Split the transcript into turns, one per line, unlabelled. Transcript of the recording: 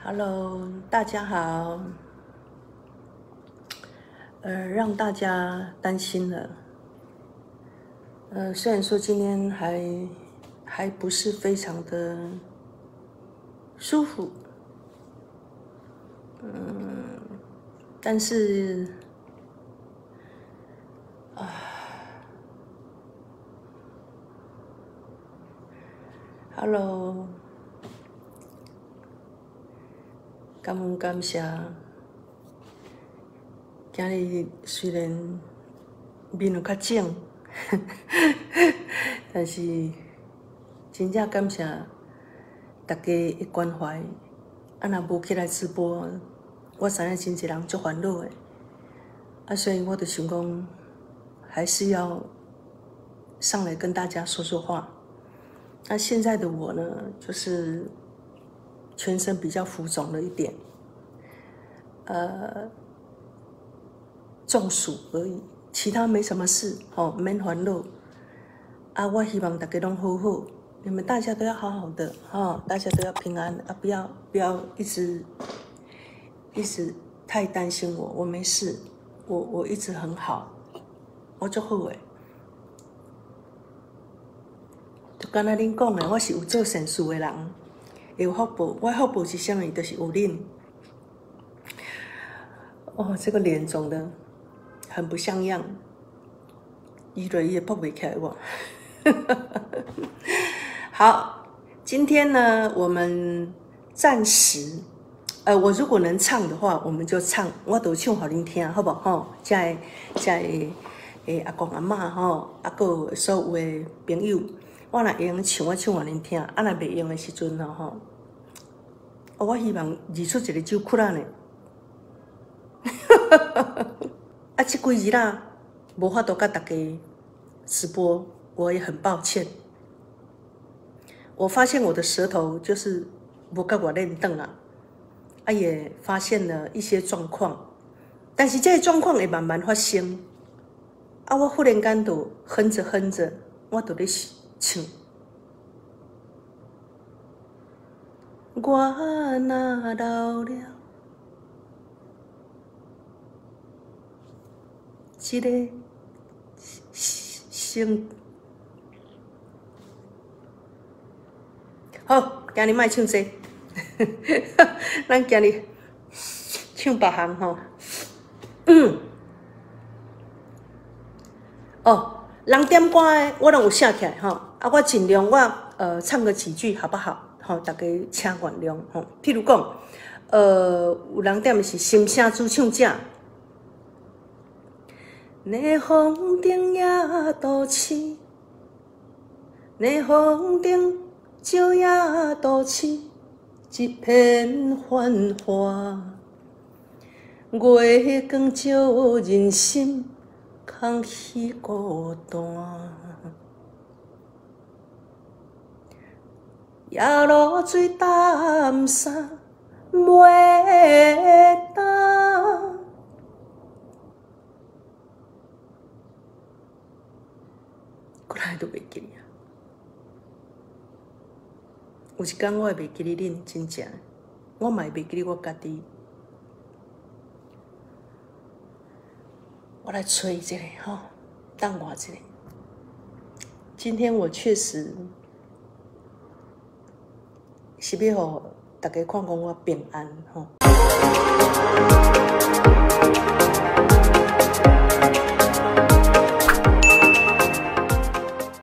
Hello， 大家好。让大家担心了。虽然说今天还不是非常的舒服，但是，Hello， 感恩感谢。今日虽然面有较肿，但是真正感谢大家的关怀。若无起来直播，我知影真侪人足烦恼的。所以我就想讲，还是要上来跟大家说说话。那现在的我呢，就是全身比较浮肿了一点，中暑而已，其他没什么事哦，免烦恼。我希望大家拢好好，你们大家都要好好的大家都要平安不要一直太担心我，我没事，我一直很好，我足好诶。就刚才恁讲的，我是有做善事的人，会有福报。我福报是啥物？就是有恁。这个脸肿的很不像样，越来越抱不起来我。好，今天呢，我们暂时，我如果能唱的话，我们就唱，我都唱给恁听，好不好？这阿公阿嬷还所有的朋友，我若会用唱，我唱给恁听；若袂用的时阵我希望二出一个首曲呢。这几日啦，无法度跟大家直播，我也很抱歉。我发现我的舌头就是无甲我练转也发现了一些状况，但是这些状况会慢慢发生。我忽然间就哼着哼着，我就咧唱。我若老了，一个好，今日莫唱这，咱今日唱别项人点歌的我拢有写起来我尽量我唱个几句好不好？大家请原谅譬如讲，有人点的是心声主唱者。你风顶也都市，你风顶照也都市，一片繁华。月光照人心，空虚孤单。夜露水淡衫袂当。过来都袂记哩有一天我会袂记哩恁，真正，我嘛会袂记哩我家己。我来吹一下等我一下。今天我确实是要互大家看讲我平安